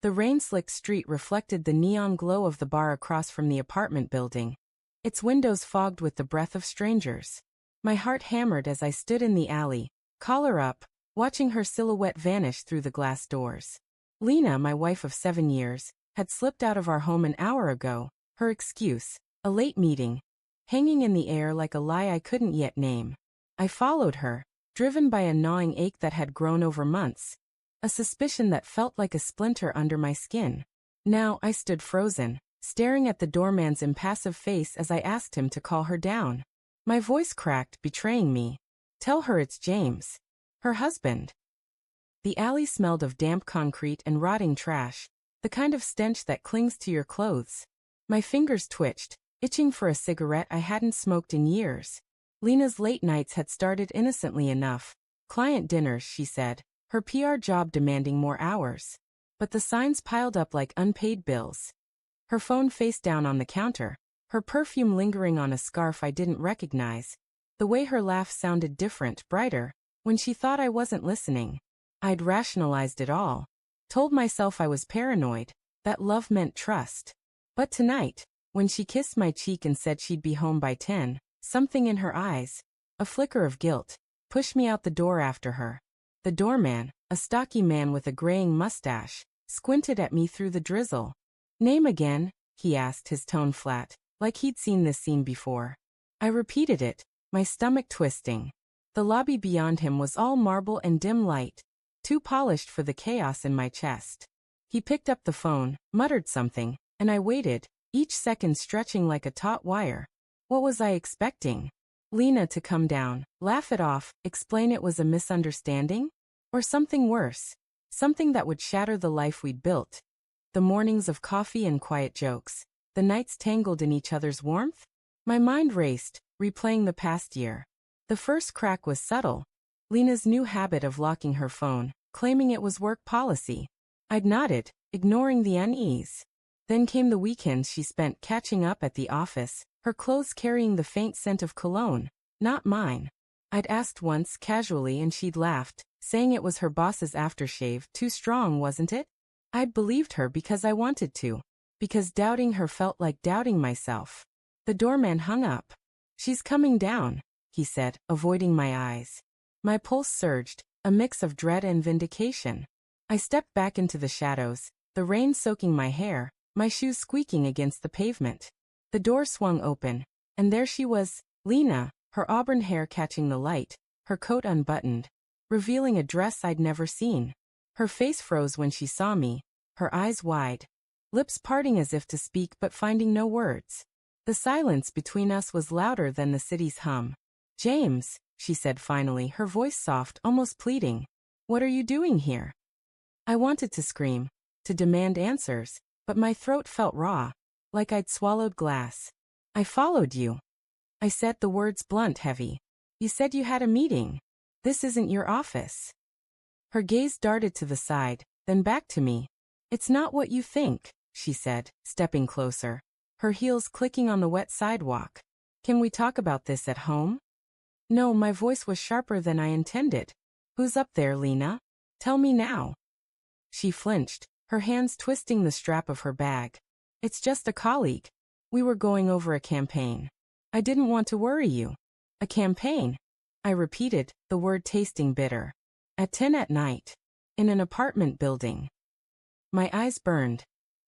The rain-slicked street reflected the neon glow of the bar across from the apartment building, its windows fogged with the breath of strangers. My heart hammered as I stood in the alley, collar up, watching her silhouette vanish through the glass doors. Lena, my wife of 7 years, had slipped out of our home an hour ago, her excuse, a late meeting, hanging in the air like a lie I couldn't yet name. I followed her, driven by a gnawing ache that had grown over months, a suspicion that felt like a splinter under my skin. Now I stood frozen, staring at the doorman's impassive face as I asked him to call her down. My voice cracked, betraying me. "Tell her it's James. Her husband." The alley smelled of damp concrete and rotting trash, the kind of stench that clings to your clothes. My fingers twitched, itching for a cigarette I hadn't smoked in years. Lena's late nights had started innocently enough. Client dinners, she said, her PR job demanding more hours. But the signs piled up like unpaid bills. Her phone face down on the counter, her perfume lingering on a scarf I didn't recognize. The way her laugh sounded different, brighter, when she thought I wasn't listening. I'd rationalized it all. Told myself I was paranoid, that love meant trust. But tonight, when she kissed my cheek and said she'd be home by 10, something in her eyes, a flicker of guilt, pushed me out the door after her. The doorman, a stocky man with a graying mustache, squinted at me through the drizzle. "Name again?" he asked, his tone flat, like he'd seen this scene before. I repeated it, my stomach twisting. The lobby beyond him was all marble and dim light, too polished for the chaos in my chest. He picked up the phone, muttered something, and I waited, each second stretching like a taut wire. What was I expecting? Lena to come down, laugh it off, explain it was a misunderstanding? Or something worse, something that would shatter the life we'd built. The mornings of coffee and quiet jokes, the nights tangled in each other's warmth? My mind raced, replaying the past year. The first crack was subtle. Lena's new habit of locking her phone, claiming it was work policy. I'd nodded, ignoring the unease. Then came the weekends she spent catching up at the office, her clothes carrying the faint scent of cologne, not mine. I'd asked once casually and she'd laughed, saying it was her boss's aftershave, too strong, wasn't it? I'd believed her because I wanted to, because doubting her felt like doubting myself. The doorman hung up. "She's coming down," he said, avoiding my eyes. My pulse surged, a mix of dread and vindication. I stepped back into the shadows, the rain soaking my hair, my shoes squeaking against the pavement. The door swung open, and there she was, Lena, her auburn hair catching the light, her coat unbuttoned, revealing a dress I'd never seen. Her face froze when she saw me, her eyes wide, lips parting as if to speak but finding no words. The silence between us was louder than the city's hum. "James," she said finally, her voice soft, almost pleading. "What are you doing here?" I wanted to scream, to demand answers, but my throat felt raw, like I'd swallowed glass. "I followed you," I said, the words blunt, heavy. "You said you had a meeting. This isn't your office." Her gaze darted to the side, then back to me. "It's not what you think," she said, stepping closer, her heels clicking on the wet sidewalk. "Can we talk about this at home?" No, my voice was sharper than I intended. "Who's up there, Lena? Tell me now." She flinched, her hands twisting the strap of her bag. "It's just a colleague. We were going over a campaign. I didn't want to worry you." "A campaign?" I repeated, the word tasting bitter. "At 10 at night. In an apartment building." My eyes burned.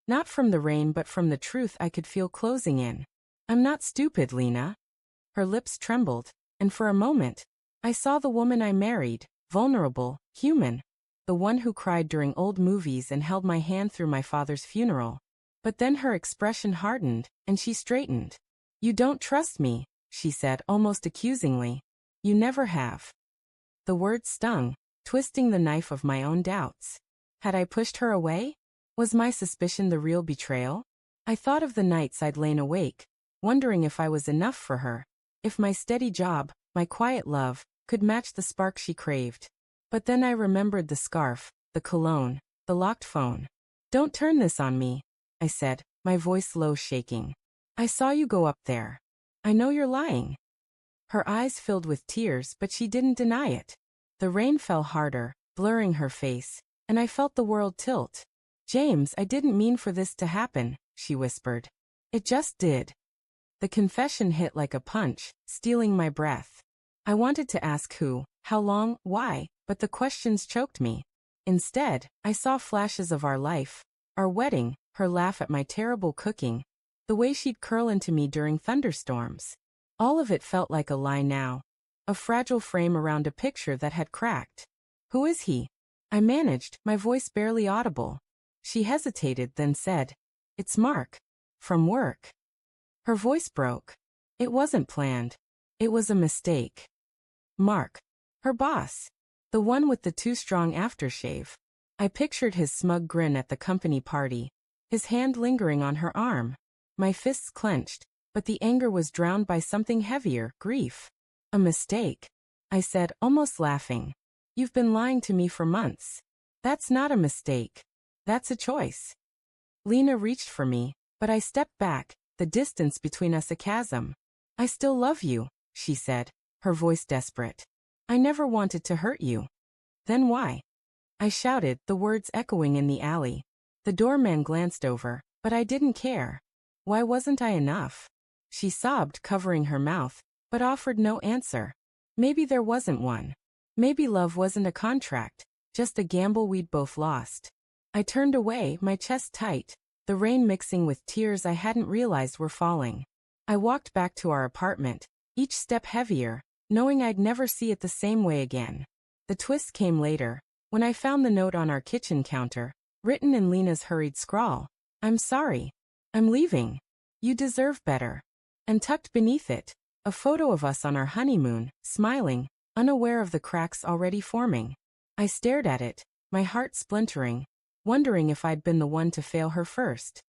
Not from the rain but from the truth I could feel closing in. "I'm not stupid, Lena." Her lips trembled, and for a moment, I saw the woman I married, vulnerable, human. The one who cried during old movies and held my hand through my father's funeral. But then her expression hardened, and she straightened. "You don't trust me," she said almost accusingly. "You never have." The words stung, twisting the knife of my own doubts. Had I pushed her away? Was my suspicion the real betrayal? I thought of the nights I'd lain awake, wondering if I was enough for her, if my steady job, my quiet love, could match the spark she craved. But then I remembered the scarf, the cologne, the locked phone. "Don't turn this on me," I said, my voice low, shaking. "I saw you go up there. I know you're lying." Her eyes filled with tears, but she didn't deny it. The rain fell harder, blurring her face, and I felt the world tilt. James, I didn't mean for this to happen, she whispered. It just did. The confession hit like a punch, stealing my breath. I wanted to ask who, how long, why, but the questions choked me. Instead, I saw flashes of our life, our wedding, her laugh at my terrible cooking, the way she'd curl into me during thunderstorms. All of it felt like a lie now, a fragile frame around a picture that had cracked. Who is he? I managed, my voice barely audible. She hesitated, then said, It's Mark. From work. Her voice broke. It wasn't planned. It was a mistake. Mark. Her boss. The one with the too strong aftershave. I pictured his smug grin at the company party, his hand lingering on her arm. My fists clenched, but the anger was drowned by something heavier, grief. A mistake, I said, almost laughing. You've been lying to me for months. That's not a mistake. That's a choice. Lena reached for me, but I stepped back, the distance between us a chasm. I still love you, she said, her voice desperate. I never wanted to hurt you. Then why? I shouted, the words echoing in the alley. The doorman glanced over, but I didn't care. Why wasn't I enough? She sobbed, covering her mouth, but offered no answer. Maybe there wasn't one. Maybe love wasn't a contract, just a gamble we'd both lost. I turned away, my chest tight, the rain mixing with tears I hadn't realized were falling. I walked back to our apartment, each step heavier, knowing I'd never see it the same way again. The twist came later, when I found the note on our kitchen counter, written in Lena's hurried scrawl. I'm sorry. I'm leaving. You deserve better. And tucked beneath it, a photo of us on our honeymoon, smiling, unaware of the cracks already forming. I stared at it, my heart splintering, wondering if I'd been the one to fail her first.